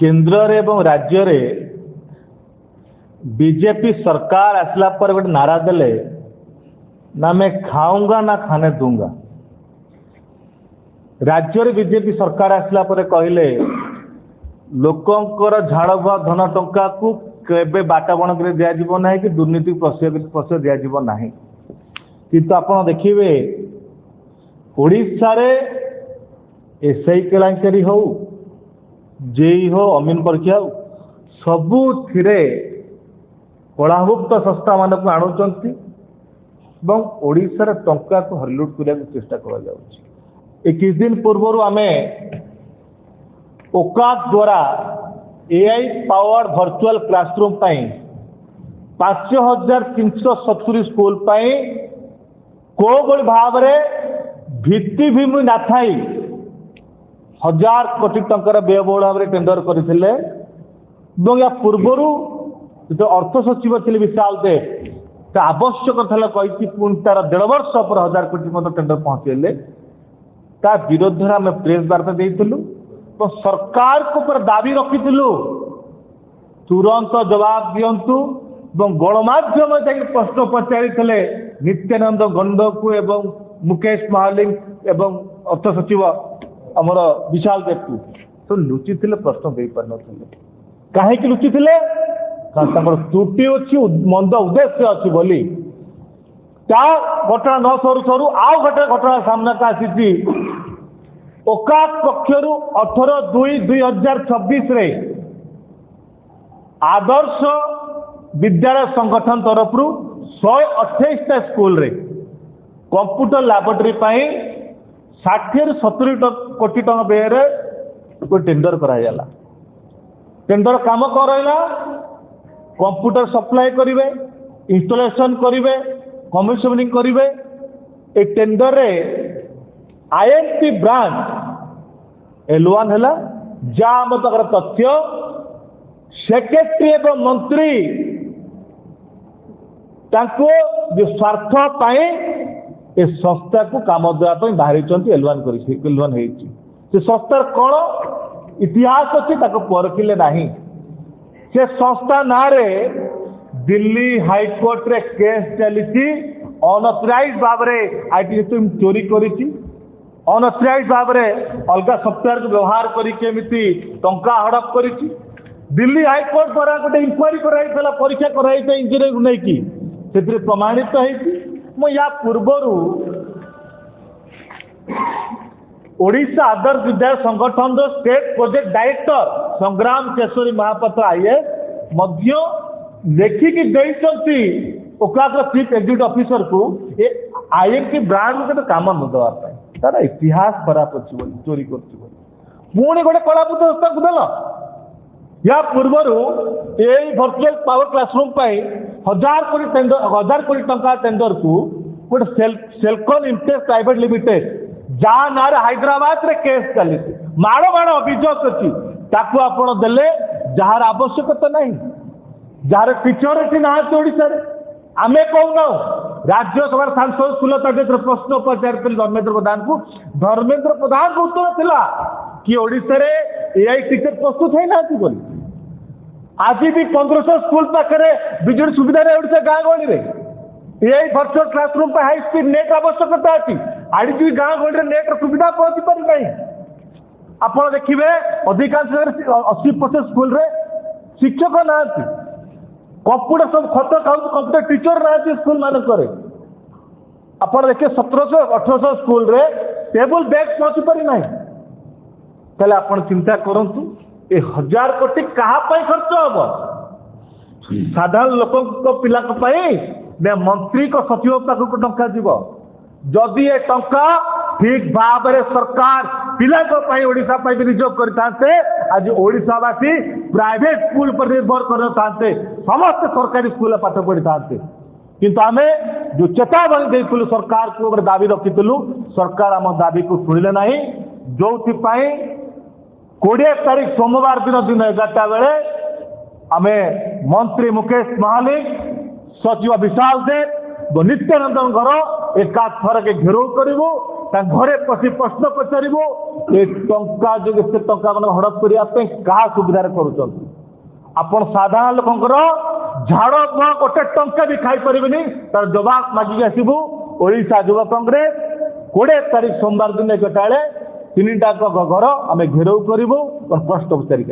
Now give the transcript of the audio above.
केंद्र रे एवं राज्य रे बीजेपी सरकार आसला पर गोटे नारा देले ना मैं खाऊंगा ना खाने दूंगा। राज्य रे बीजेपी सरकार आसला पर कहले लोकंकर झाड़बुआ धन टंका को केबे बाटा बणक रे दिया जीव नाही कि दुर्नीति प्रश्रय दिया जीव नाही। किंतु आपण देखिबे ओडिशा रे एसआई केलांकारी हो जेई हो अमीन परीक्षा हो सबु थिरे कलाभुक्त संस्था मानक आणुचंती एवं ओडिशा रे टंका को हरलुट करिया चेष्टा करा जाउछि। 21 दिन पूर्व आमे ओकाक द्वारा एआई पावर्ड वर्चुअल क्लासरूम पाई 5370 स्कूल पाई को बड़ी भाव रे भित्तिभूमि ना थाई 1000 कोटी टंकार व्ययबहुल भाव में टेंडर करथिले एवं या पूर्वरु जो अर्थ सचिव थे विशाल देव आवश्यक था कही पुणी तार 1.5 वर्ष पर 1000 कोटी मत टेंडर पहुंचेले ता विरोध में आम प्रेस वार्ता देइथिलु तो सरकार को पर दाबी रखिथिलु तुरंत जवाब दियंतु एवं गणमाध्यम प्रश्न पचारिथिले नित्यानंद गंड को एवं मुकेश महालिंग एवं अर्थ सचिव आमर विशाल देव को तो लुचि प्रश्न दे पार नथिले काहे लुचि त्रुटि अच्छी मंद उद्देश्य अच्छी बोली घटना न सरू सरू आउ घटना सामना का आसी ओकाक पक्षर 18/2/2026 रे आदर्श विद्यालय संगठन तरफ 128 स्कूल रे कंप्यूटर लैबोरेटरी पाई 60-70 कोटी टका व्यय कोई टेंडर कराइला। टेंडर काम कर कंप्यूटर सप्लाई करिवे इंस्टॉलेशन करिवे कमिशनिंग करिवे ए टेंडर रे आईएनटी ब्रांच L1 हैला जा मत तथ्य सेक्रेटरी एवं मंत्री ताको जो स्वार्थ पाए ए संस्था को काम देवा बाहरी L1 L1 से संस्थार कौन इतिहास अच्छी परखिले नहीं। से संस्था ना रे दिल्ली हाईकोर्ट रे केस चली अनअथराइज भाव में आईटी सिस्टम चोरी करी अनअथराइज भाव में अलग सफ्टवेयर को व्यवहार करके टंका हड़प करी दिल्ली हाईकोर्ट द्वारा गोटे इंक्वारी कराइला परीक्षा कराई इंजीनियर नहीं कि से प्रमाणित है। या पूर्वरु ओडिशा आदर्श विद्यालय संगठन स्टेट प्रोजेक्ट डायरेक्टर संग्राम केशरी महापात्र आईएएस मध्य लेखिकी देइचंती ओकाक चीफ एग्जीक्यूटिव ऑफिसर को ए आईएमटी ब्रांड के काम न दवा तार इतिहास खराब अच्छी बोली चोरी पुणी गोटे कलाभूत संस्था को देल। या पूर्वरु ए वर्चुअल पावर क्लासरूम पाई 1000 कोटी टंका टेंडर को गोटे सेल्कन इंटेक्स प्राइवेट लिमिटेड जहाँ ना हैदराबाद रे केस चली माड़ अभियोग अच्छी ताकू आपण देले जार आवश्यकता नहीं जार टीचर ना ओडिशा आमे कहूना राज्यसभा सांसद सुलता प्रश्न पचार धर्मेंद्र प्रधान को उत्तर थिला कि ओडिशा रे एआई टीचर प्रस्तुत है ना बोली आज भी 1500 स्कूल पाखे बिजुली सुविधा रे ओडिशा गाँ गहली रे एआई वर्चुअल क्लासरूम पर हाई स्पीड नेट आवश्यकता अच्छी आड़ी भी गाँ गहली नेट सुविधा पहुंची पारि नहीं। आप देखिए अधिकांश 80% स्कूल रे शिक्षक ना कंप्यूटर सब खत खाऊ कंप्यूटर टीचर ना स्कूल मानक आप देखिए 1700-1800 स्कूल रे टेबल डेस्क पहुंची पारि नहीं। ताले आपण चिंता करंतु ए 1000 कोटी कहा पाई खर्च हम साधारण लोक पिला ने मंत्री को सचिव पाखक टंका जीव जदि ए टंका ठीक भाव में सरकार पिला ओडिशा विनियोग करते आज ओडिशावासी प्राइवेट स्कूल पर निर्भर करते समस्त सरकारी स्कूल पाठ पढ़ी था किंतु आमे जो चेतावनी देइथिलु सरकार को दाबी रखिथिलु सरकार आम दाबी को शुणिले नहीं जो 20 तारीख सोमवार दिन 11टा बेले आमे मंत्री मुकेश महालिक सचिव विशाल देव नित्यानंद एका थर के घेराव करू घरे पशि प्रश्न पचारू ये टंका जो एत टंका मैंने हड़प करने क्या सुविधा कर आपण साधारण लोकंर झाड़ बुआ गोटे टंका भी खाई पारे तार जवाब मागिक आसबू ओडिशा युवा कांग्रेस 20 तारीख सोमवार दिन 1टा 3टा घर आम घेराव करूँ प्रश्न पचारिक